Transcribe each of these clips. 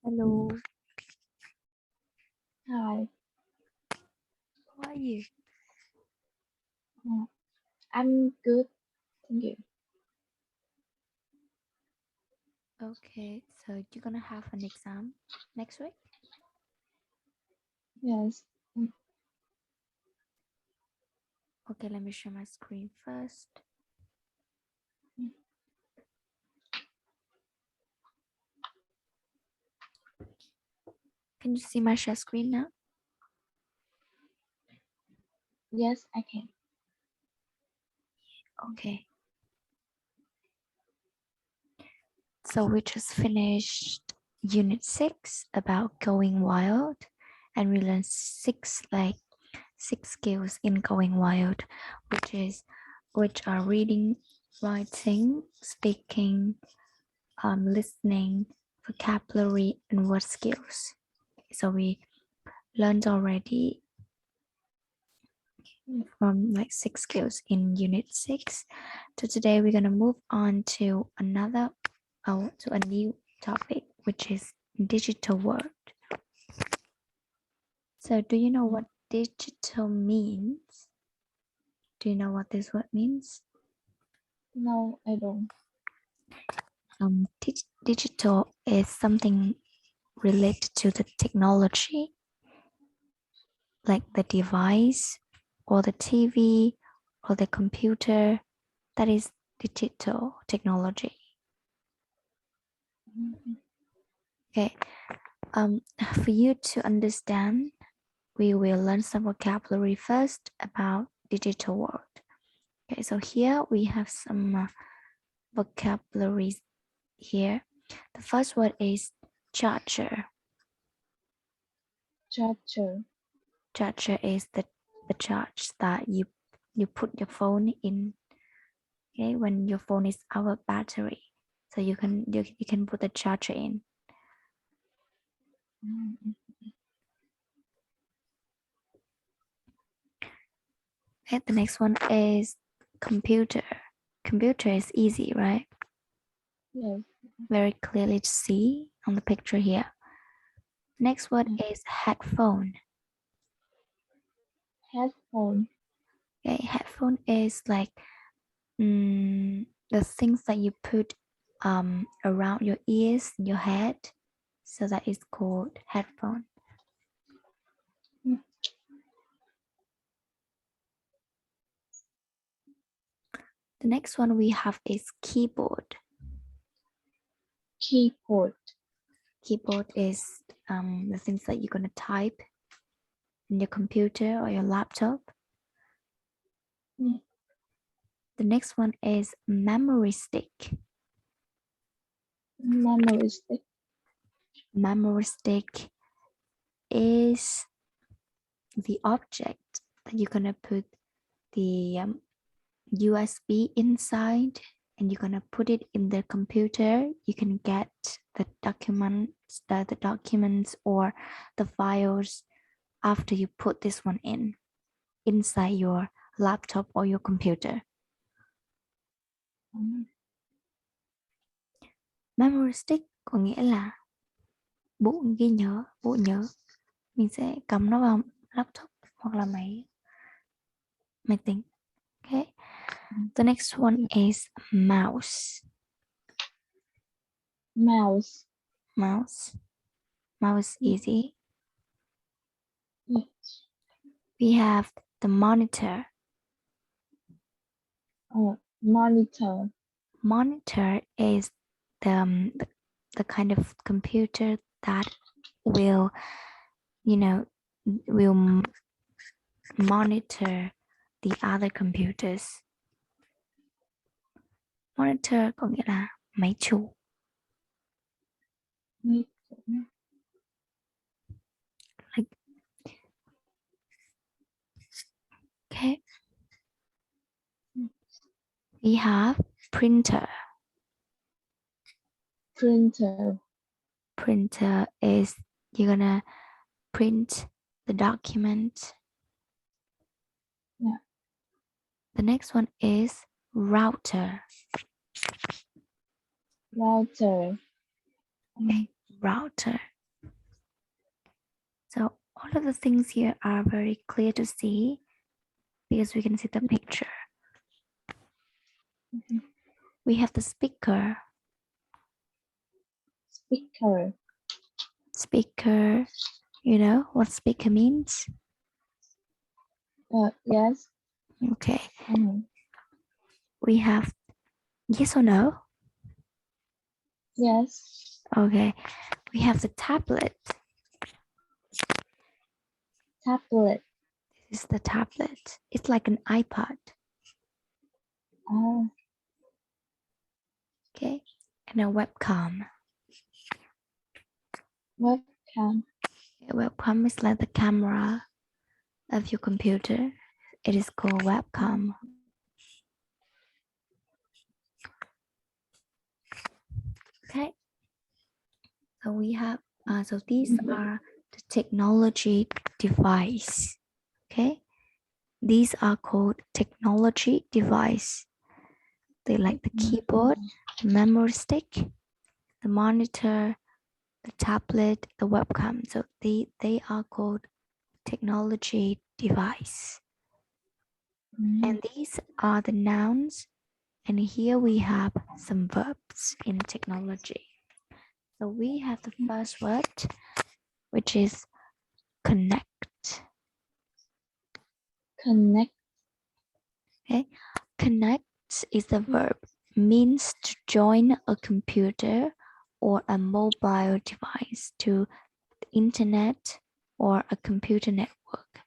Hello, Hi, how are you? I'm good, thank you. Okay, so you're gonna have an exam next week? Yes, Okay, let me share my screen first. Can you see my share screen now? yes, I can. Okay. So we just finished Unit 6 about going wild, and we learned six skills in going wild, which are reading, writing, speaking, listening, vocabulary, and word skills. So we learned already from like 6 skills in Unit 6. So today we're gonna move on to to a new topic, which is digital world. So do you know what digital means? Do you know what this word means? No, I don't. Digital is something related to the technology, like the device or the TV or the computer. That is digital technology. Okay. For you to understand, we will learn some vocabulary first about digital world. Okay, so here we have some vocabularies here. The first word is charger. Chapter, Charger is the charge that you put your phone in. Okay, when your phone is out of battery, so you can put the charger in. Okay, the next one is computer. Computer is easy, right? yes, Very clearly to see on the picture here. Next word is headphone. headphone, Okay, headphone is like the things that you put around your ears, your head. So that is called headphone. The next one we have is keyboard. keyboard, Keyboard is the things that you're gonna type in your computer or your laptop. The next one is memory stick. memory stick, Memory stick is the object that you're gonna put the USB inside, and you're gonna put it in the computer. You can get the documents or the files after you put this one inside your laptop or your computer. Memory stick có nghĩa là bộ ghi nhớ, bộ nhớ. Mình sẽ cắm nó vào laptop hoặc là máy tính. Okay. The next one is mouse. mouse, Mouse easy. yes, We have the monitor. monitor, Monitor is the kind of computer that will, will monitor the other computers. Monitor có nghĩa là máy chủ. Okay. We have printer. printer, Printer is you're gonna print the document. yeah, The next one is router. router, Okay. Router So all of the things here are very clear to see because we can see the picture. We have the speaker. Speaker. Speaker, you know what speaker means? Yes. Okay. Mm-hmm. We have yes or no? Yes. Okay. We have the tablet. Tablet. This is the tablet. It's like an iPad. Oh, Okay. And a webcam. webcam. A webcam is like the camera of your computer. It is called webcam. Okay. So we have so these are the technology device. Okay. These are called technology device. They like the keyboard, the memory stick, the monitor, the tablet, the webcam. So they are called technology device. And these are the nouns. And here we have some verbs in technology. So we have the first word, which is connect. Connect. Okay. Connect is the verb, means to join a computer or a mobile device to the internet or a computer network.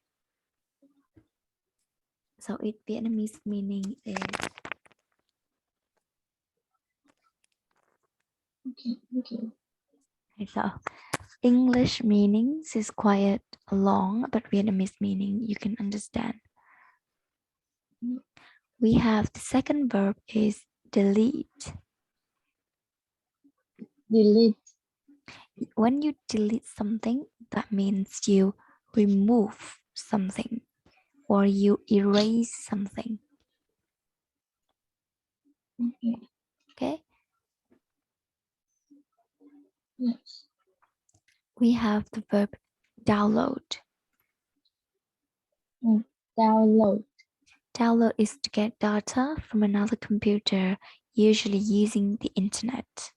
So its Vietnamese meaning is Okay. so English meanings is quite long, but Vietnamese meaning you can understand. We have the second verb is delete. Delete. When you delete something, that means you remove something or you erase something. Okay. Okay. Yes. We have the verb download. Download. Download is to get data from another computer, usually using the internet.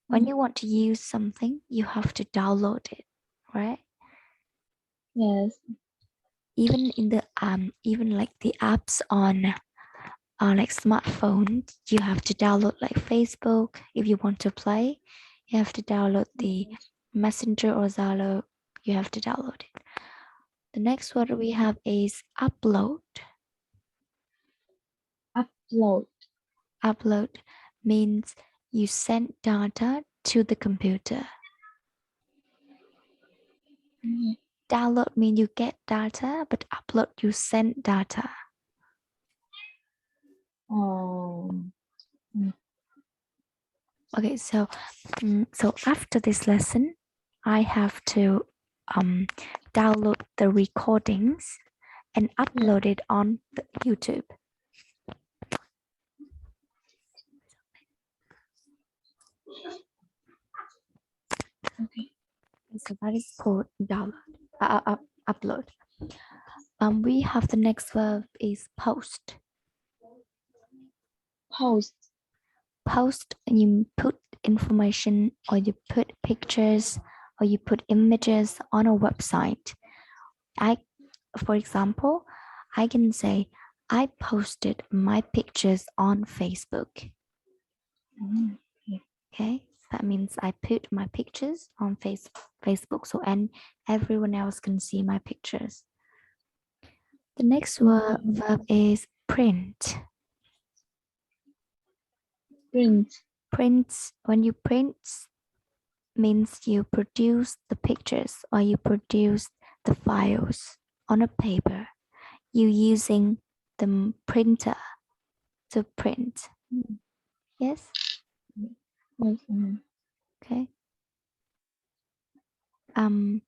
When you want to use something, you have to download it, right? Yes. Even in the even like the apps on like smartphones, you have to download like Facebook. If you want to play, you have to download the Messenger or Zalo. You have to download it. The next word we have is upload. Upload. Upload means you send data to the computer. Download means you get data, but upload you send data. Okay, so after this lesson, I have to download the recordings and upload it on the YouTube. Okay. So that is called download, upload. We have the next verb is post. Post. Post, and you put information or you put pictures or you put images on a website. For example, I can say, I posted my pictures on Facebook. Okay, that means I put my pictures on Facebook so and everyone else can see my pictures. The next verb is print. Print. Print, when you print means you produce the pictures or you produce the files on a paper. You using the printer to print. Yes? Yes. Okay. The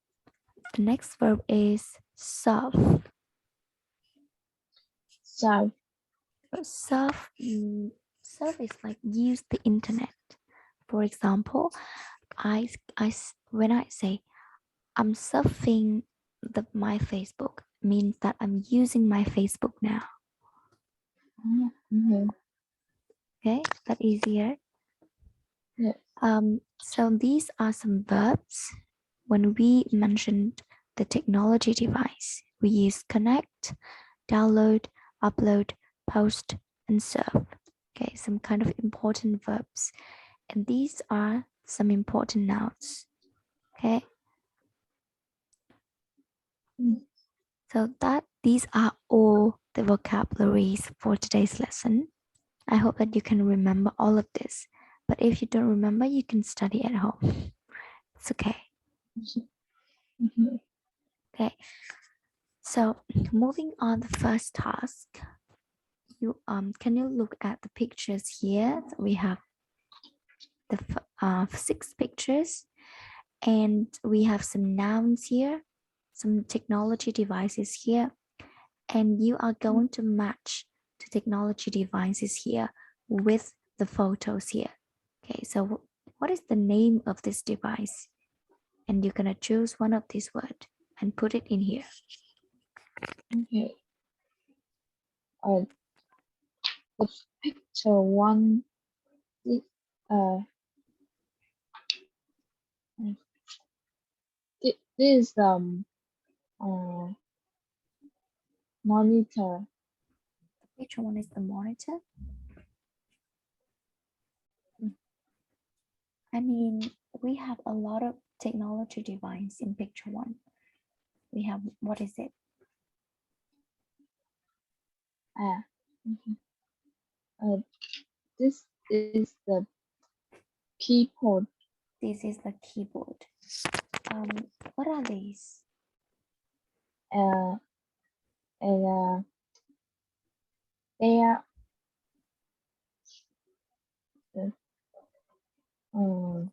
next verb is surf. Surf. Surf, surf is like use the internet. For example, when I say I'm surfing my Facebook means that I'm using my Facebook now. Okay. Okay, that easier. Yes. So these are some verbs. When we mentioned the technology device, we use connect, download, upload, post, and serve. Okay, some kind of important verbs. And these are some important nouns. Okay. Mm. So these are all the vocabularies for today's lesson. I hope that you can remember all of this. But if you don't remember, you can study at home. It's okay. Mhm. Okay. So moving on the first task, you can you look at the pictures here? So we have the 6 pictures, and we have some nouns here, some technology devices here, and you are going to match the technology devices here with the photos here. Okay, so what is the name of this device? And you're gonna choose one of these words and put it in here. Okay. The picture one is this monitor. Which one is the monitor? I mean, we have a lot of technology device in picture one. We have, what is it? Mhm. This is the keyboard. This is the keyboard. What are these? Uh, and they are um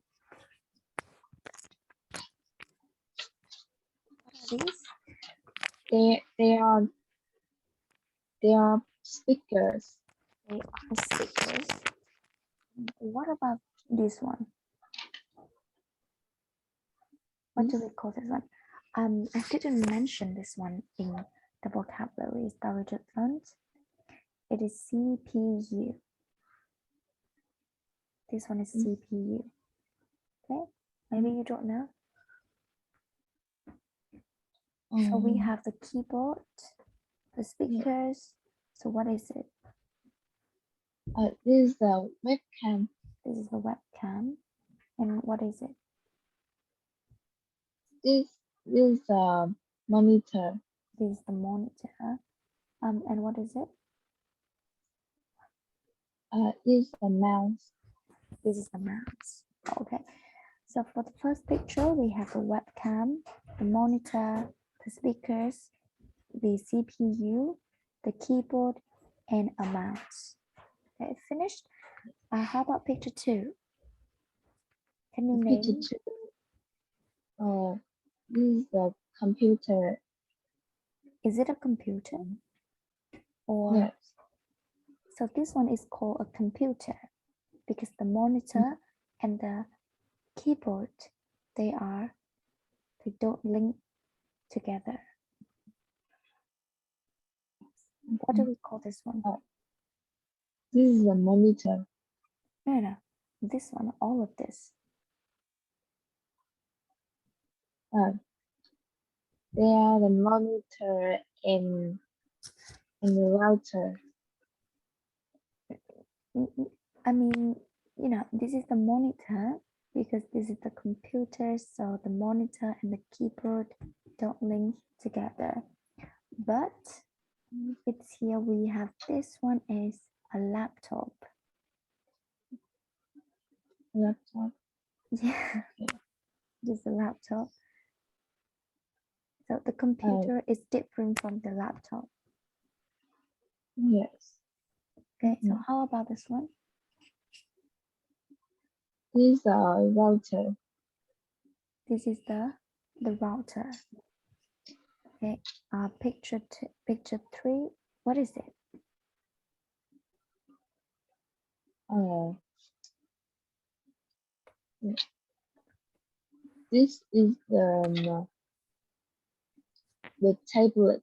What are these? they they are they are speakers. They are stickers. What about this one? What do This we call this one? I didn't mention this one in the vocabulary started learned. It is CPU. This one is is CPU. Okay, maybe you don't know. So we um have the keyboard, the yeah, speakers. So what is it? this is the webcam. This is the webcam. And what is it? This is the monitor. This is the monitor. And what is it? This is the mouse. This is the mouse. Okay. So for the first picture, we have the webcam, the monitor, the speakers, the CPU, the keyboard, and a mouse. Okay, finished. How about picture 2? Can you The picture name? two. This is the computer. Is it a computer? Or Yes. so this one is called a computer because the monitor and the keyboard they don't link together. What do we call this one? This is a monitor. No, this one, all of this. Uh, they are the monitor and the router. I mean, this is the monitor because this is the computer, so the monitor and the keyboard don't link together. But it's here we have this one is a laptop. Laptop. Yeah, this is a laptop. So the Uh, computer is different from the laptop. yes. Okay, so how about this one? This is a router. This is the router. Okay, picture 3. What is it? Uh, this is the the tablet.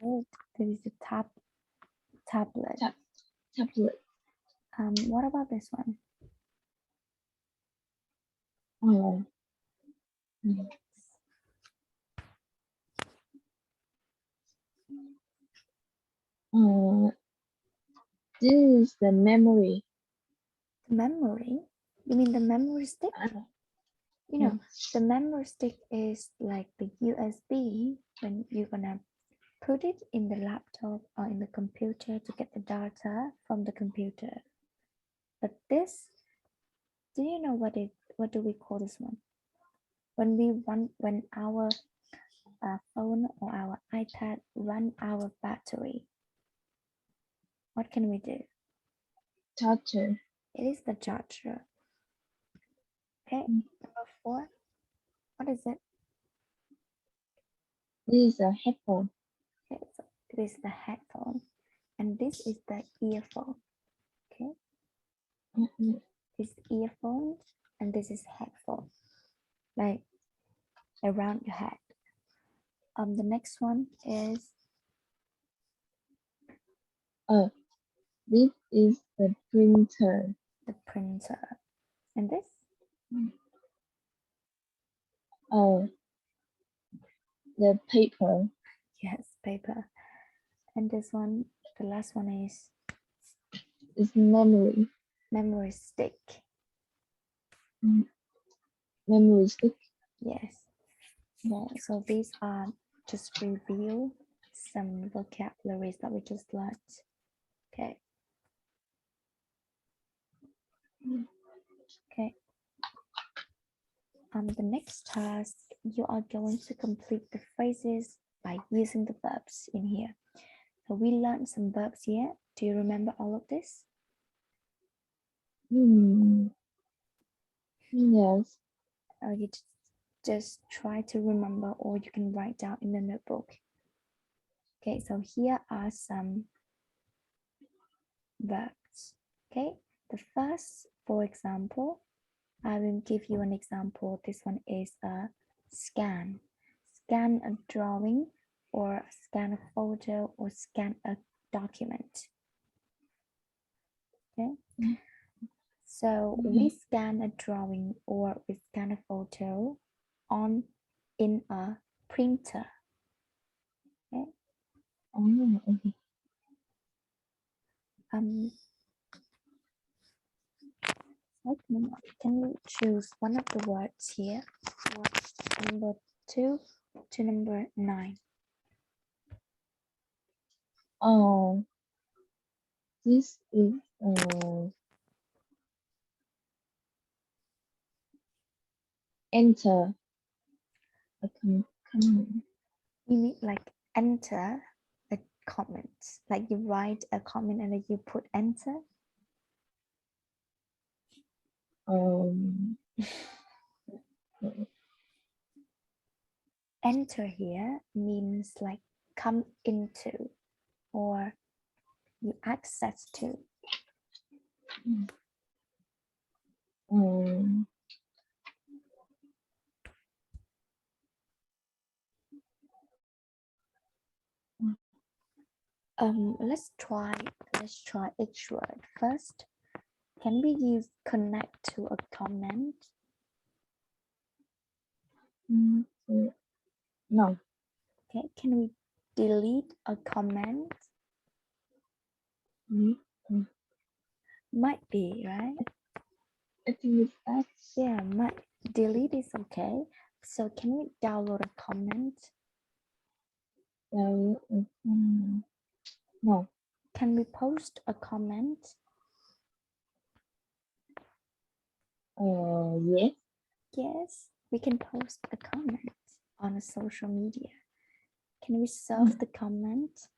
Good. This is the tablet. Tablet. What about this one? Oh, this is the memory. Memory? You mean the memory stick? You know, Yes. the memory stick is like the USB when you're gonna put it in the laptop or in the computer to get the data from the computer. But this, do you know what do we call this one? When our phone or our iPad run out of battery, what can we do? Charger. It is the charger. Okay, number 4. What is it? This is a headphone. Okay, so this is the headphone, and this is the earphone. Okay, this is earphone, and this is headphone, like around your head. The next one is This is the printer. the printer, and this, The paper. yes, paper, and this one, the last one is Memory. memory stick. Memory stick. Yes. So these are just review some vocabularies that we just learned. Okay. Okay. The next task, you are going to complete the phrases by using the verbs in here. So we learned some verbs here. Do you remember all of this? Yes. You just try to remember, or you can write down in the notebook. Okay, so here are some verbs. Okay, the first, for example, I will give you an example. This one is a scan. Scan a drawing, or scan a photo, or scan a document. Okay. So we scan a drawing or we scan a photo in a printer. Okay. Okay. Can you choose one of the words here? Number 2 to number 9. This is enter a comment. You mean like enter a comment, like you write a comment and then you put enter? Enter here means like come into or you access to. Let's try each word first. Can we use connect to a comment? No. Okay, can we delete a comment? Might be, right? I think it's X. Yeah, delete is okay. So can we download a comment? No. Can we post a comment? Yes. Yes, we can post a comment on a social media. Can we serve the comment?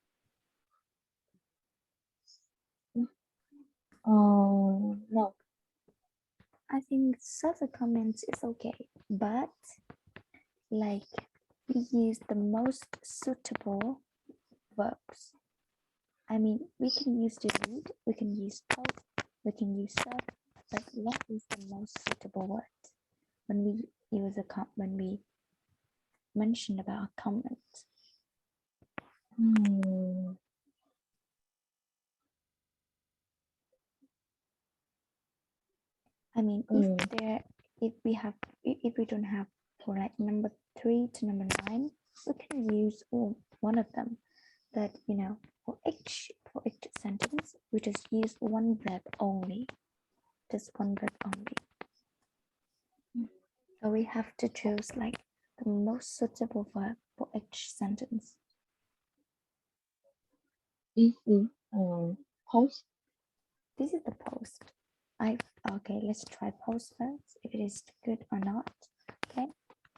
No. I think serve the comments is okay, but like we use the most suitable verbs. I mean, we can use delete, we can use post, we can use serve, but what is the most suitable word when we use when we mention about a comment? Mm. I mean, if we don't have for like number 3 to number 9, we can use one of them. But for each sentence, we just use one verb only, just one verb only. So we have to choose like the most suitable verb for each sentence. This is post. This is the post. Okay, let's try post first, if it is good or not. Okay,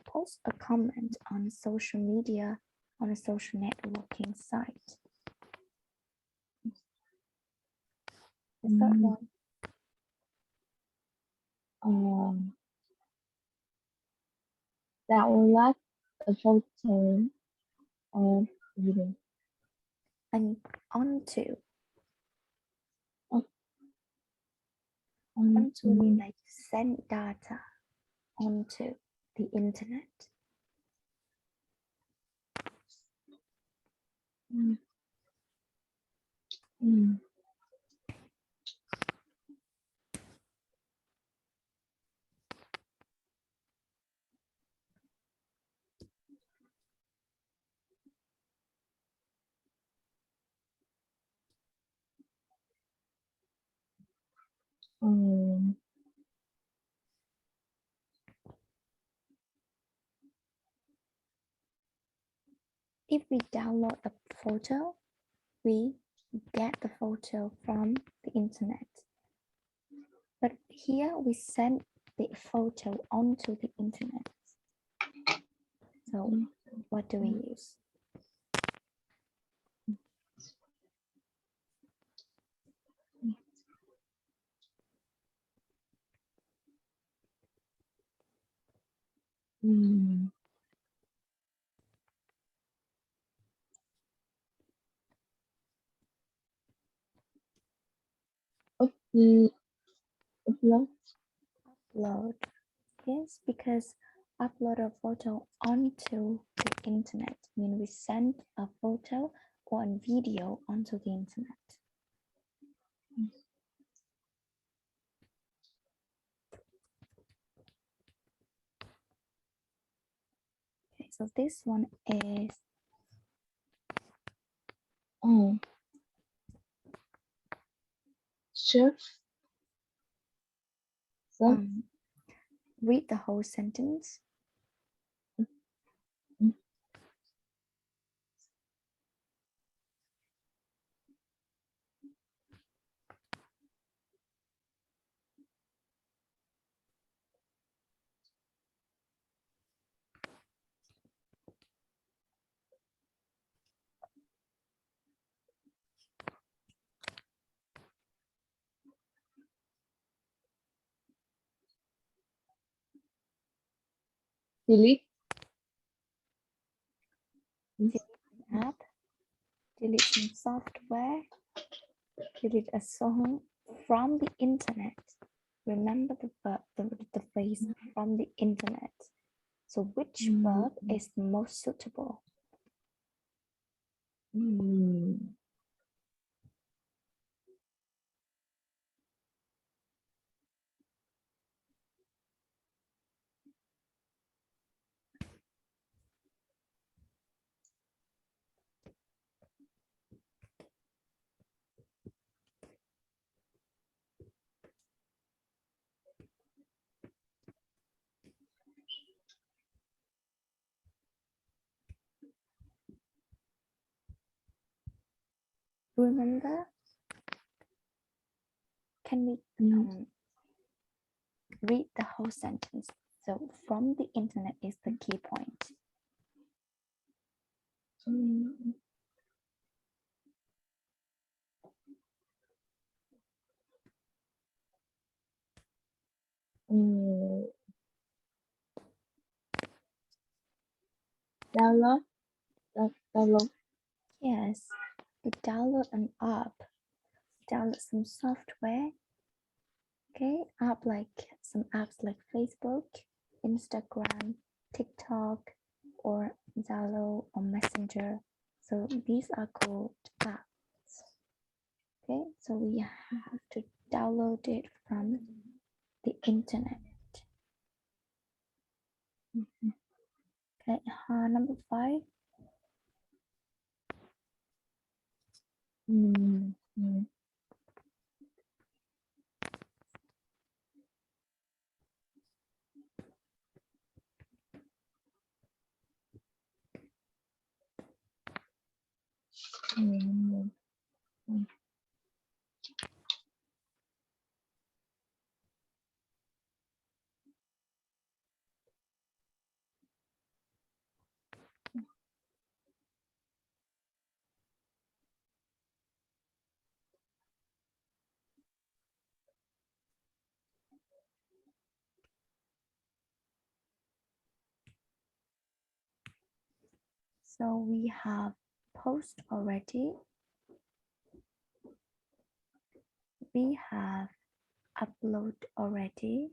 post a comment on social media on a social networking site. The third one. Download a photo or video. And onto. On Onto mean like send data onto the internet. mm, mm, mm. If we download a photo, we get the photo from the internet. But here we send the photo onto the internet. So what do we use? Mm. Upload. Upload. Yes, because upload a photo onto the internet means we send a photo or a video onto the internet. Okay, so this one is Search. read the whole sentence. Mm. Delete. Delete an app, delete some software, delete a song from the internet. Remember the phrase from the internet. So which verb is most suitable? Mm. Remember? Can we read the whole sentence? So from the internet is the key point. Mm. Mm. Download. Download. Yes, we download an app, download some software. Okay, some apps like Facebook, Instagram, TikTok, or Zalo or Messenger. So these are called apps. Okay, so we have to download it from the internet. Okay, number 5. Mm, mm, mm, mm. So we have post already. We have upload already.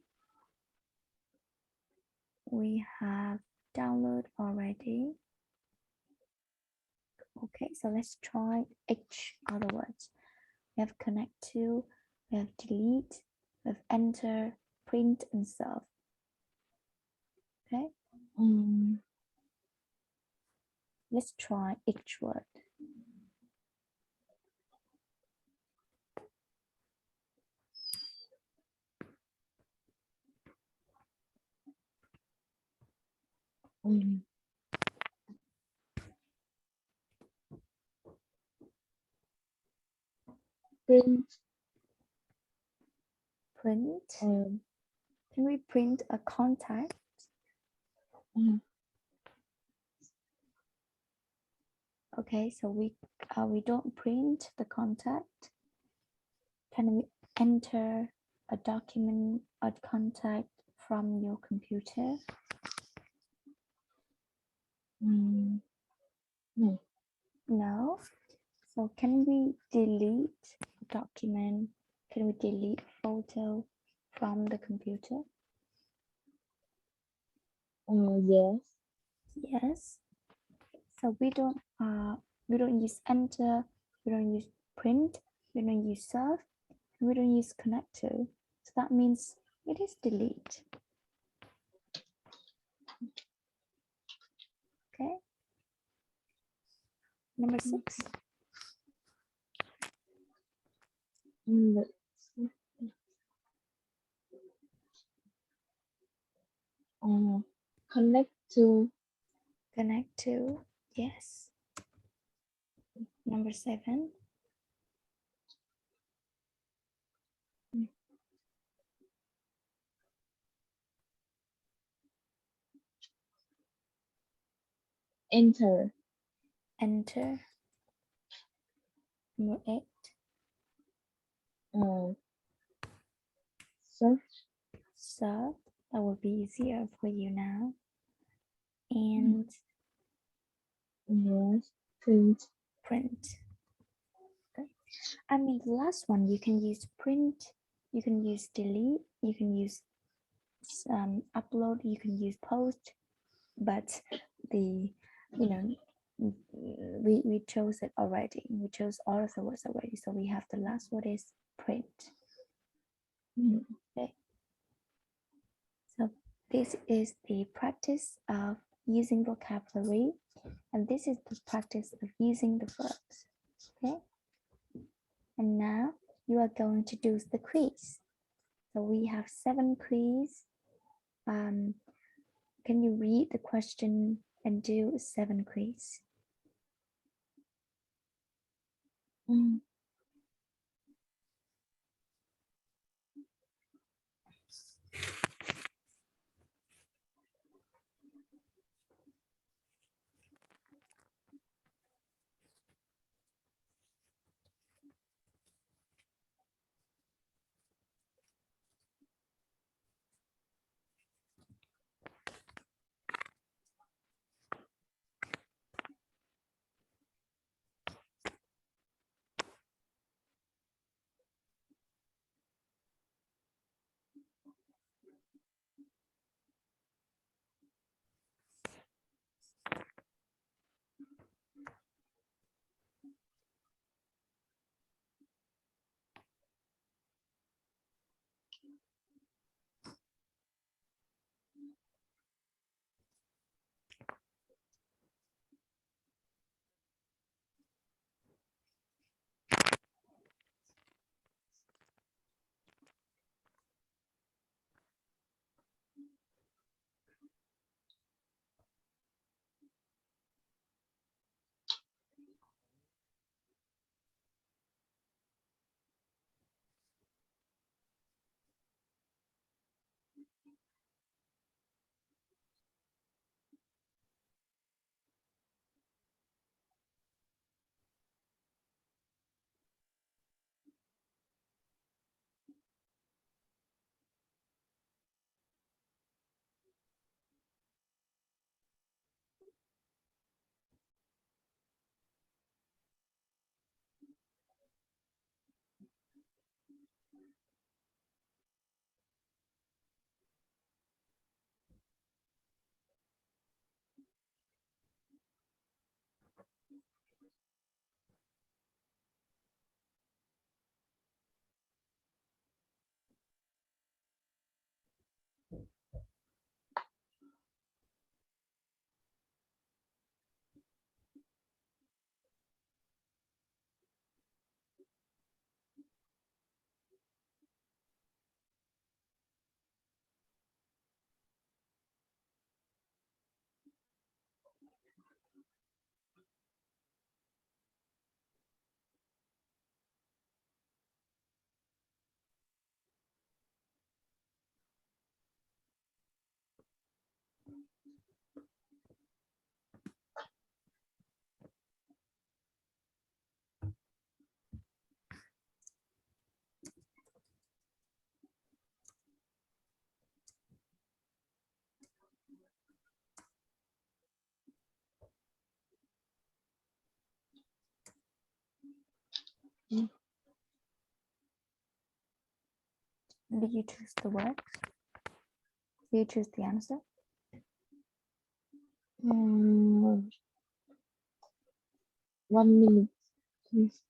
We have download already. Okay, so let's try each other words. We have connect to, we have delete, we have enter, print, and serve. Okay, Mm, let's try each word. mm. Print. Print. Um, Can we print a contact? mm, Okay, so we don't print the contact. Can we enter a document or contact from your computer? no. No. So can we delete document? Can we delete photo from the computer? Yes. Yes. So we don't use enter, we don't use print, we don't use serve, we don't use connect to. So that means it is delete. Okay. Number 6. Let's see. Connect to. Connect to. Yes. Number 7. Enter. Enter. Number 8. Search. Serve. That will be easier for you now. And Yes. Print. print. Okay. I mean, the last one, you can use print, you can use delete, you can use upload, you can use post, but the, we chose it already. We chose all of the words already. So we have the last word is print. Mm, Okay. So this is the practice of using vocabulary, and this is the practice of using the verbs. Okay. And now you are going to do the quiz. So we have 7 quiz. Can you read the question and do 7 quiz? mm. Did you choose the word? Did you choose the answer? 1 minute, please.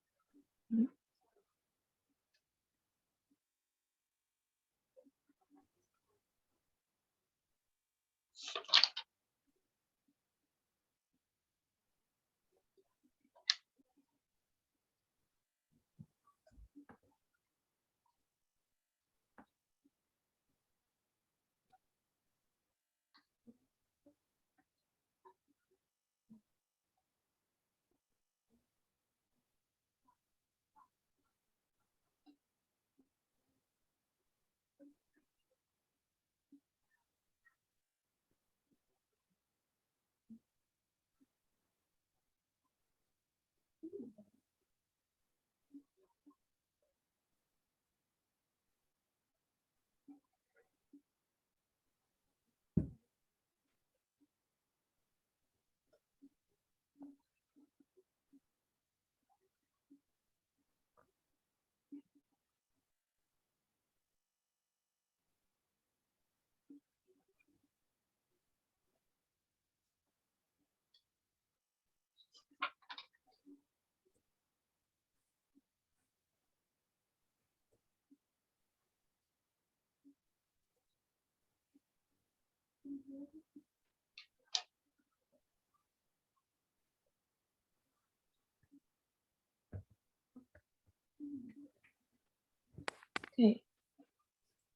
Okay.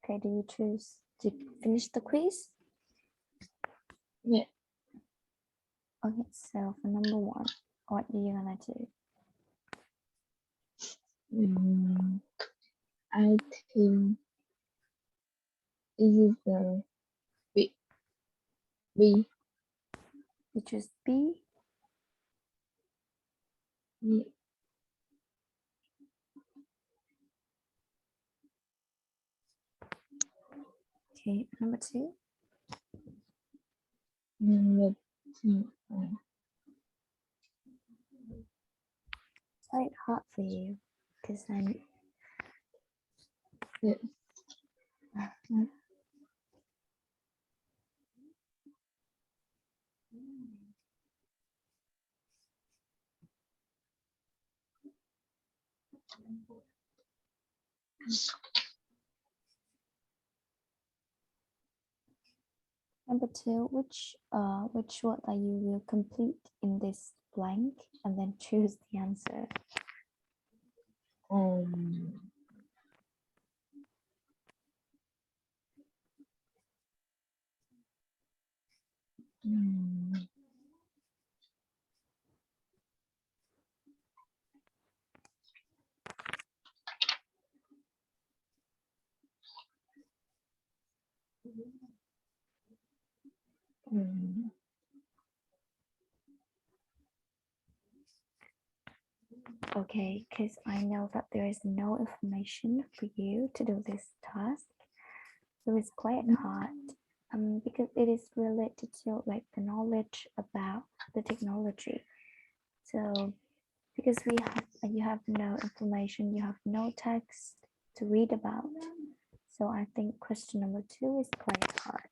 Okay, do you choose to finish the quiz? Yeah. Okay, so for number 1, what are you gonna do? I think this is the B. B. You choose B. Yeah. Okay, number 2. Number 2. It's quite hard for you because I'm Yes. number 2. Which word that you will complete in this blank and then choose the answer. Um. mm, mm, Okay, because I know that there is no information for you to do this task, so it's quite hard. Because it is related to like the knowledge about the technology. So because you have no information, you have no text to read about. So I think question number 2 is quite hard.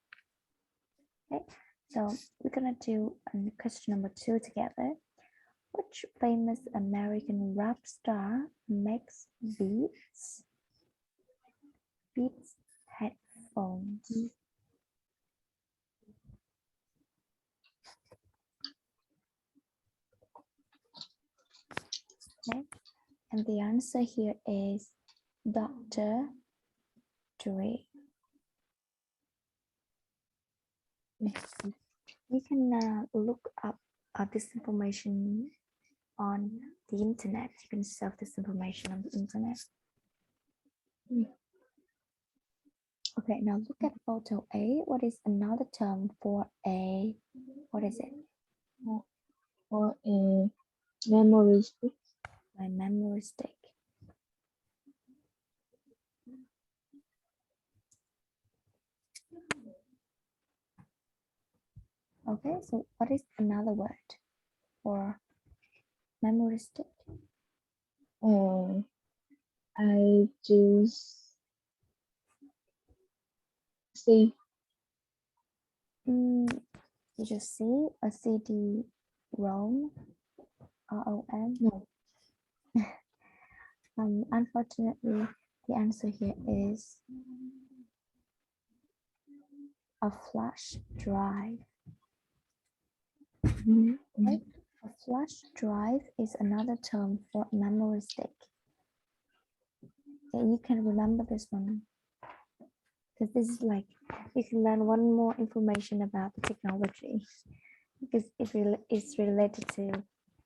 Okay, so we're gonna do question number 2 together. Which famous American rap star makes beats headphones? Okay, and the answer here is Dr. Dre. You can look up this information on the internet. You can search this information on the internet. Okay, now look at photo A. What is another term for a, what is it? For a memory stick. My memory stick. Okay, so what is another word for memory stick? I choose C. You just see a CD-ROM, ROM. No. Unfortunately, the answer here is a flash drive. Right? A flash drive is another term for memory stick. Okay, you can remember this one because this is like you can learn one more information about the technology because it's related to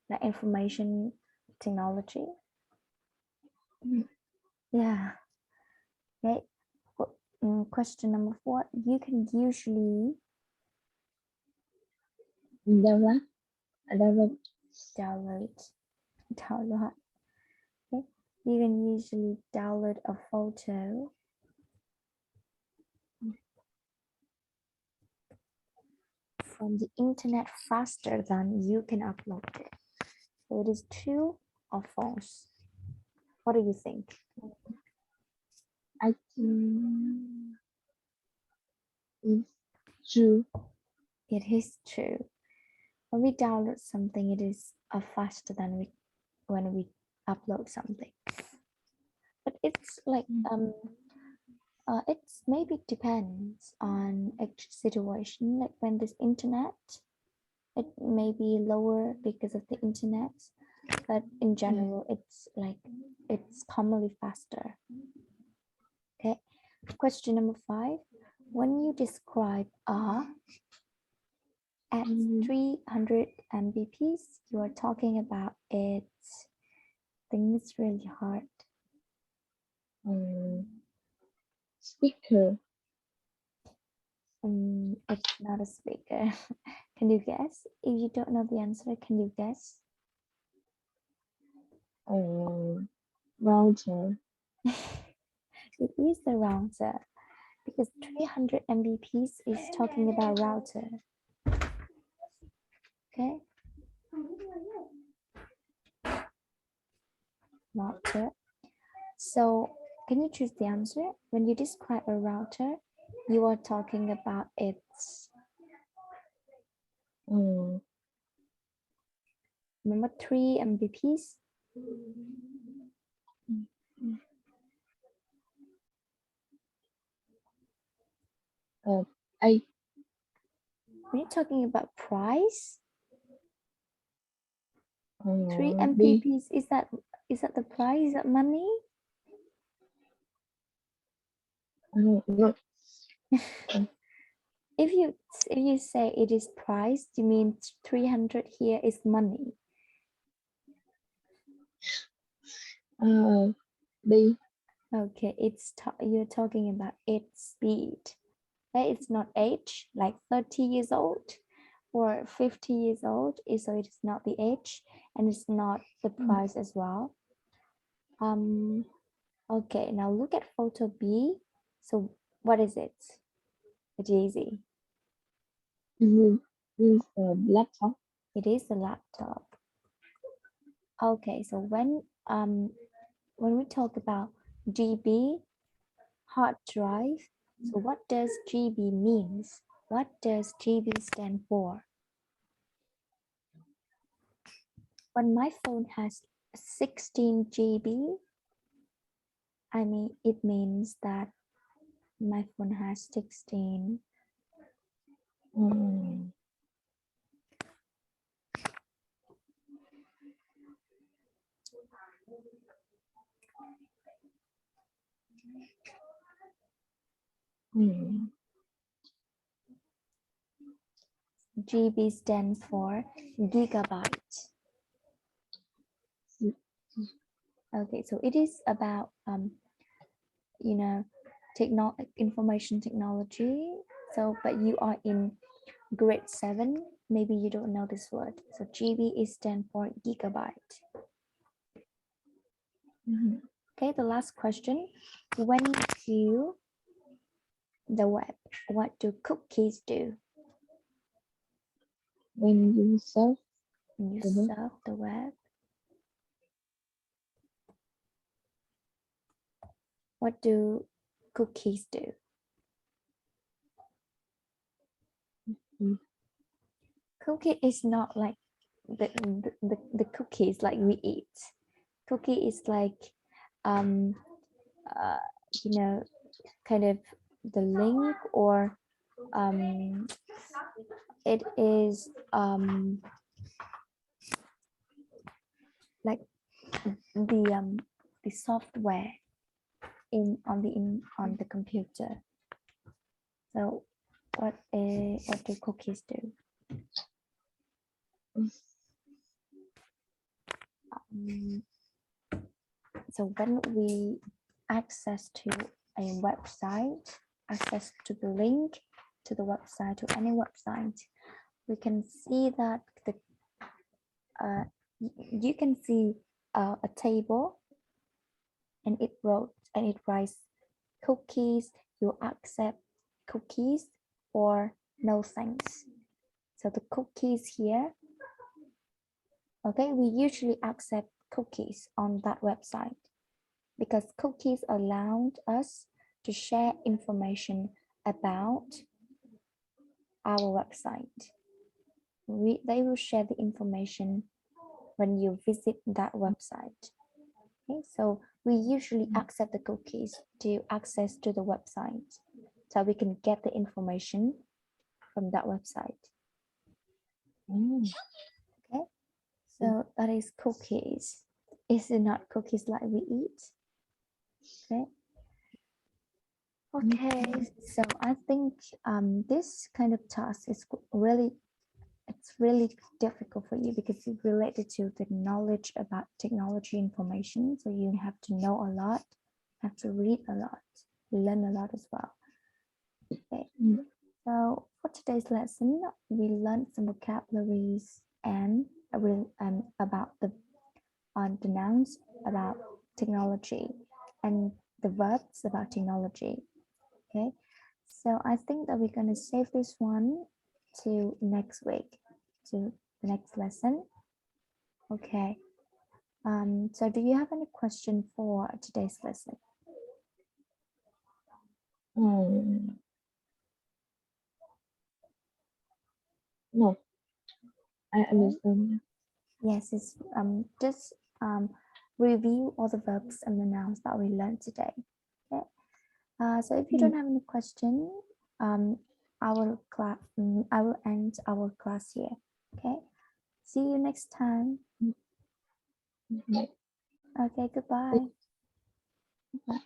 the information technology. Yeah. Okay. Question number 4. You can usually Download. download. Okay. You can usually download a photo from the internet faster than you can upload it. So it is true or false? What do you think? I think it's true. It is true. When we download something, it is faster than when we upload something. But it's like it's maybe depends on each situation. Like when this internet, it may be lower because of the internet, but in general, it's like it's commonly faster. Okay. Question number 5. When you describe at 300 Mbps, you are talking about its things really hard. Speaker. It's not a speaker. Can you guess? If you don't know the answer, can you guess? Router. It is the router because 300 Mbps is talking about router. Okay. Router. So can you choose the answer? When you describe a router, you are talking about its remember 3 Mbps? A. When you're talking about price, 3 B. Mbps, is that the price? Is that money? No. If you say it is price, you mean 300 here is money. B. Okay, you're talking about its speed. Okay, it's not age, like 30 years old or 50 years old. So it is not the age and it's not the price as well. Okay, now look at photo B. So what is it? It's easy. This is a laptop. It is a laptop. Okay, so when we talk about GB, hard drive, so what does GB means? What does GB stand for? When my phone has 16 GB, I mean it means that my phone has 16 GB stands for gigabyte. Okay, so it is about information technology. So but you are in grade 7, maybe you don't know this word. So GB is stand for gigabyte. Okay, the last question. When you the web, what do cookies do? When you surf When you the web, surf the web, what do cookies do? cookie? Cookie is not like the cookies like we eat. Cookie is like um you know, kind of the link, or it is like the software on the computer. So what do cookies do? So when we access to a website, access to the link to the website, to any website, we can see that you can see a table, and it writes cookies, you accept cookies or no thanks. So the cookies here, okay, we usually accept cookies on that website because cookies allowed us to share information about our website. They will share the information when you visit that website. Okay, so we usually accept the cookies to access to the website, so we can get the information from that website. Okay, so that is cookies. Is it not cookies like we eat? Okay. Okay, so I think this kind of task is really difficult for you because it's related to the knowledge about technology information. So you have to know a lot, have to read a lot, learn a lot as well. Okay. So for today's lesson, we learned some vocabularies and about the nouns about technology and the verbs about technology. Okay, so I think that we're going to save this one to next week, to the next lesson. Okay, so do you have any question for today's lesson? No, I understand. Yes, it's just review all the verbs and the nouns that we learned today. Okay, so if you don't have any question, I will end our class here. Okay, see you next time. Okay, goodbye. Bye.